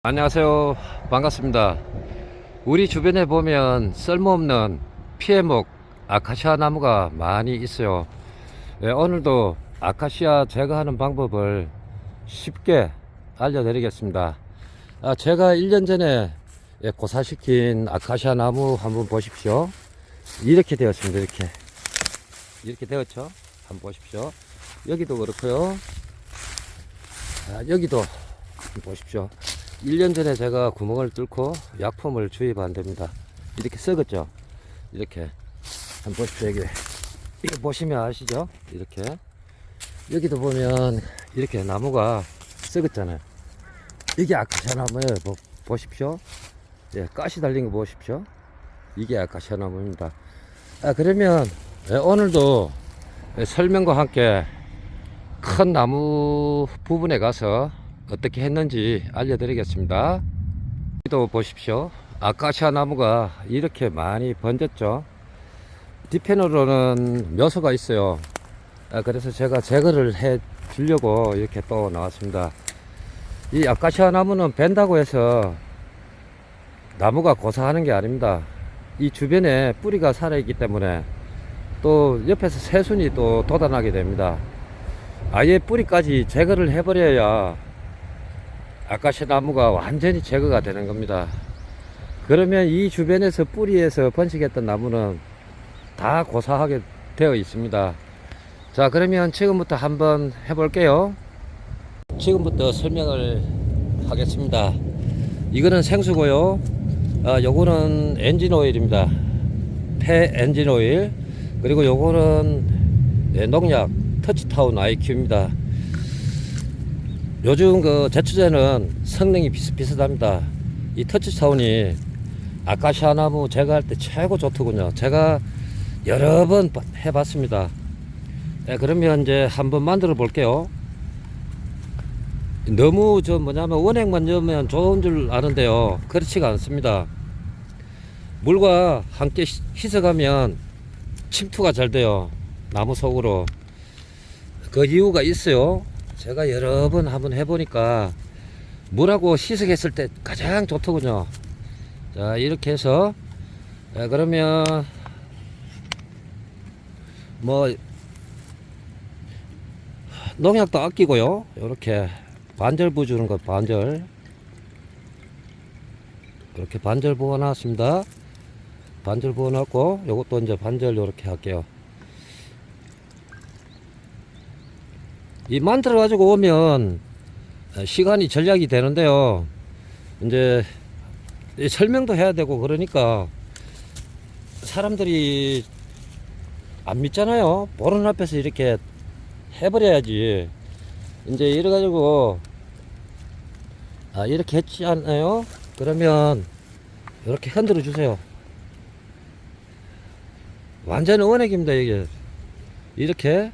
안녕하세요. 반갑습니다. 우리 주변에 보면 쓸모없는 피해목 아카시아 나무가 많이 있어요. 오늘도 아카시아 제거하는 방법을 쉽게 알려드리겠습니다. 제가 1년 전에 고사시킨 아카시아 나무 한번 보십시오. 이렇게 되었습니다. 이렇게 되었죠. 한번 보십시오. 여기도 그렇고요. 여기도 보십시오. 1년 전에 제가 구멍을 뚫고 약품을 주입한 됩니다. 이렇게 썩었죠. 이렇게 한번 보십시오. 여기 이거 보시면 아시죠? 이렇게 여기도 보면 이렇게 나무가 썩었잖아요. 이게 아카시아 나무예요. 보십시오. 가시 달린 거 보십시오. 이게 아카시아 나무입니다. 그러면 오늘도 설명과 함께 큰 나무 부분에 가서 어떻게 했는지 알려드리겠습니다. 여기도 보십시오. 아카시아 나무가 이렇게 많이 번졌죠. 뒤편으로는 묘소가 있어요. 그래서 제가 제거를 해 주려고 이렇게 또 나왔습니다. 이 아카시아 나무는 벤다고 해서 나무가 고사하는 게 아닙니다. 이 주변에 뿌리가 살아있기 때문에 또 옆에서 새순이 또 돋아나게 됩니다. 아예 뿌리까지 제거를 해버려야 아카시아 나무가 완전히 제거가 되는 겁니다. 그러면 이 주변에서 뿌리에서 번식했던 나무는 다 고사하게 되어 있습니다. 자, 그러면 지금부터 한번 해볼게요. 지금부터 설명을 하겠습니다. 이거는 생수고요. 요거는 엔진 오일입니다. 폐 엔진 오일. 그리고 요거는 농약 터치타운 IQ입니다. 요즘 그 제초제는 성능이 비슷비슷합니다. 이 터치타운이 아카시아 나무 제거할 때 최고 좋더군요. 제가 여러 번 해봤습니다. 그러면 이제 한번 만들어 볼게요. 너무 원액만 넣으면 좋은 줄 아는데요. 그렇지가 않습니다. 물과 함께 희석하면 침투가 잘 돼요. 나무 속으로. 그 이유가 있어요. 제가 여러 번 한번 해보니까 물하고 희석했을 때 가장 좋더군요. 자, 이렇게 해서 그러면 뭐 농약도 아끼고요. 이렇게 반절 부어주는 것, 반절. 이렇게 반절 부어 놨습니다. 반절 부어 놨고 요것도 이제 반절 이렇게 할게요. 이 만들어 가지고 오면 시간이 절약이 되는데요. 이제 설명도 해야 되고 그러니까 사람들이 안 믿잖아요. 보는 앞에서 이렇게 해버려야지. 이제 이래 가지고 이렇게 했지 않나요? 그러면 이렇게 흔들어 주세요. 완전 원액입니다. 이게 이렇게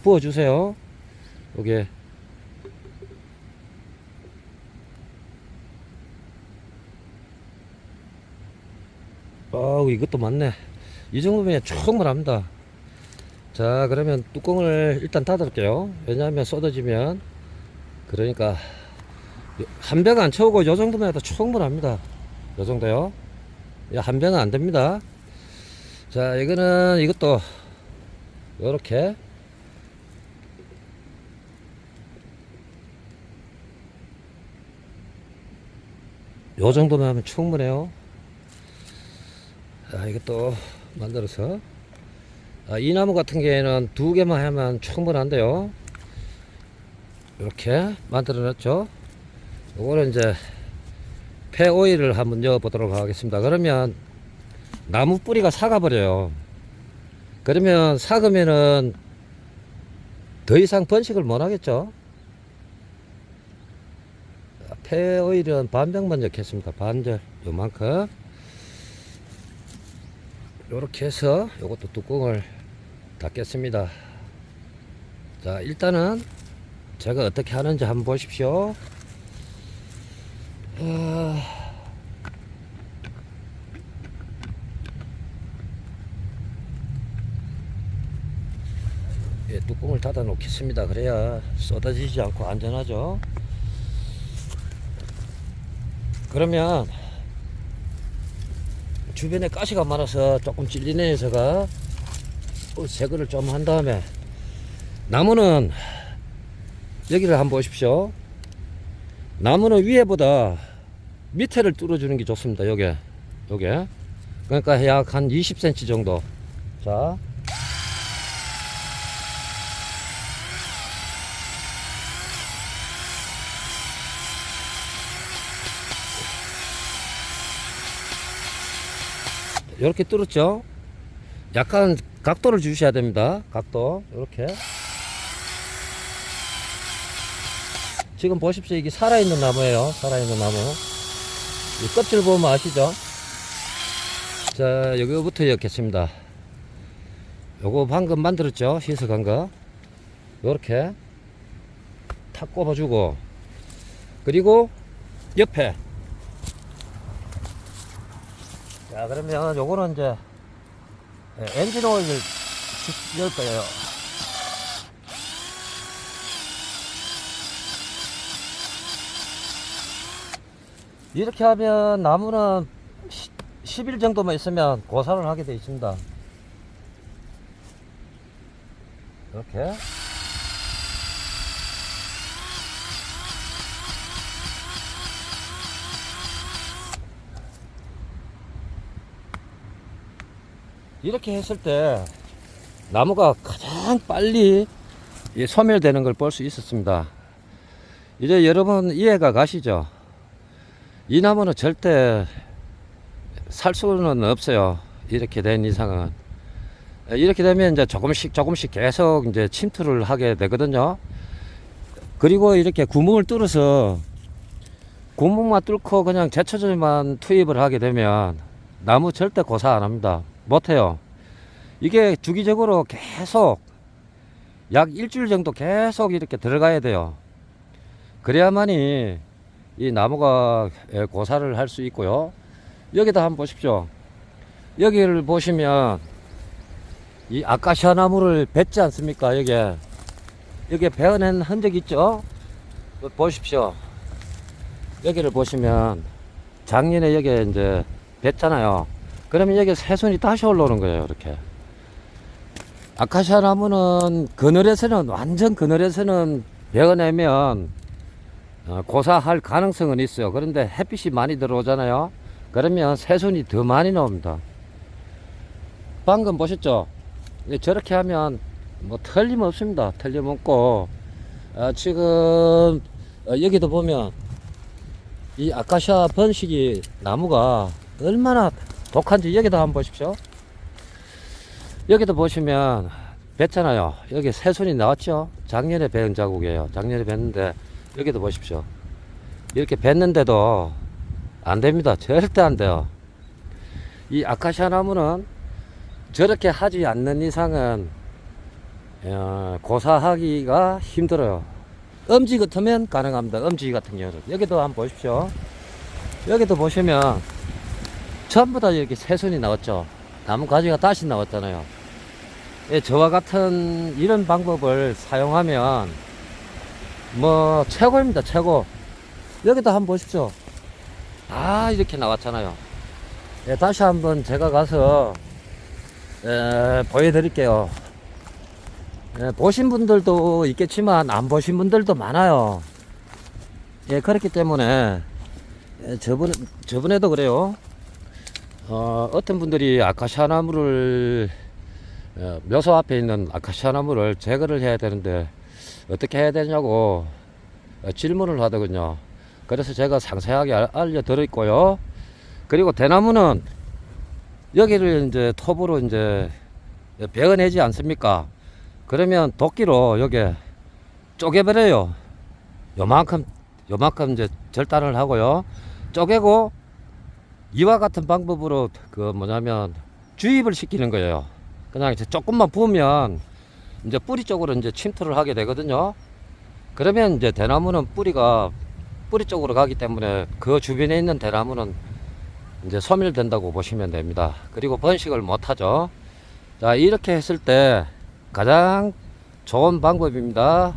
부어 주세요. 요게 이것도 많네. 이 정도면 충분합니다. 자, 그러면 뚜껑을 일단 닫을게요. 왜냐하면 쏟아지면, 그러니까 한 병 안 채우고 요 정도만 해도 충분합니다. 요 정도요. 한 병은 안 됩니다. 자, 이것도 요렇게 요 정도만 하면 충분해요. 이것도 만들어서 이 나무 같은 경우에는 2개만 하면 충분한데요. 이렇게 만들어 놨죠. 요거는 이제 폐 오일을 한번 넣어 보도록 하겠습니다. 그러면 나무 뿌리가 삭아버려요. 그러면 삭으면은 더 이상 번식을 못 하겠죠. 폐 오일은 반병만 넣겠습니다. 반절 요만큼. 요렇게 해서 요것도 뚜껑을 닫겠습니다. 자, 일단은 제가 어떻게 하는지 한번 보십시오. 뚜껑을 닫아 놓겠습니다. 그래야 쏟아지지 않고 안전하죠. 그러면 주변에 가시가 많아서 조금 찔리네 제가 제거를 좀 한 다음에 나무는 여기를 한번 보십시오. 나무는 위에보다 밑에를 뚫어주는 게 좋습니다. 요게 그러니까 약 한 20cm 정도. 자, 이렇게 뚫었죠. 약간 각도를 주셔야 됩니다. 각도 이렇게. 지금 보십시오. 이게 살아있는 나무예요. 살아있는 나무. 이 껍질 보면 아시죠? 자, 여기부터 넣겠습니다. 요거 방금 만들었죠? 희석한 거. 요렇게 탁 꼽아주고, 그리고 옆에. 자, 그러면 요거는 이제 엔진 오일을 넣을 거예요. 이렇게 하면 나무는 10일 정도만 있으면 고사를 하게 되어 있습니다. 이렇게. 이렇게 했을 때 나무가 가장 빨리 소멸되는 걸 볼 수 있었습니다. 이제 여러분 이해가 가시죠? 이 나무는 절대 살 수는 없어요. 이렇게 된 이상은. 이렇게 되면 이제 조금씩 계속 이제 침투를 하게 되거든요. 그리고 이렇게 구멍을 뚫어서 구멍만 뚫고 그냥 제초제만 투입을 하게 되면 나무 절대 고사 안 합니다. 못해요. 이게 주기적으로 계속 약 일주일 정도 계속 이렇게 들어가야 돼요. 그래야만이 이 나무가 고사를 할 수 있고요. 여기다 한번 보십시오. 여기를 보시면 이 아카시아 나무를 뱄지 않습니까? 여기에 베어낸 흔적 있죠? 보십시오. 여기를 보시면 작년에 여기에 이제 뱄잖아요. 그러면 여기 새순이 다시 올라오는 거예요. 이렇게. 아카시아 나무는 완전 그늘에서는 베어내면 고사할 가능성은 있어요. 그런데 햇빛이 많이 들어오잖아요. 그러면 새순이 더 많이 나옵니다. 방금 보셨죠? 저렇게 하면 뭐 틀림없습니다. 틀림없고 지금 여기도 보면 이 아카시아 번식이 나무가 얼마나 독한지 여기도 한번 보십시오. 여기도 보시면 뱄잖아요. 여기 새순이 나왔죠. 작년에 베은 자국이에요. 작년에 뱄는데 여기도 보십시오. 이렇게 뱄는데도 안 됩니다. 절대 안 돼요. 이 아카시아 나무는 저렇게 하지 않는 이상은 고사하기가 힘들어요. 엄지 같으면 가능합니다. 엄지 같은 경우는. 여기도 한번 보십시오. 여기도 보시면 전부 다 이렇게 새순이 나왔죠. 나무 가지가 다시 나왔잖아요. 저와 같은 이런 방법을 사용하면 뭐 최고입니다. 최고. 여기도 한번 보십시오. 다 이렇게 나왔잖아요. 다시 한번 제가 가서 보여드릴게요. 보신 분들도 있겠지만 안 보신 분들도 많아요. 그렇기 때문에 저번에도 그래요. 어떤 분들이 아카시아 나무를 묘소 앞에 있는 아카시아 나무를 제거를 해야 되는데 어떻게 해야 되냐고 질문을 하더군요. 그래서 제가 상세하게 알려드렸고요. 그리고 대나무는 여기를 이제 톱으로 이제 베어내지 않습니까? 그러면 도끼로 여기 쪼개버려요. 요만큼 이제 절단을 하고요. 쪼개고 이와 같은 방법으로 주입을 시키는 거예요. 그냥 이제 조금만 부으면 이제 뿌리 쪽으로 이제 침투를 하게 되거든요. 그러면 이제 대나무는 뿌리가 뿌리 쪽으로 가기 때문에 그 주변에 있는 대나무는 이제 소멸된다고 보시면 됩니다. 그리고 번식을 못 하죠. 자, 이렇게 했을 때 가장 좋은 방법입니다.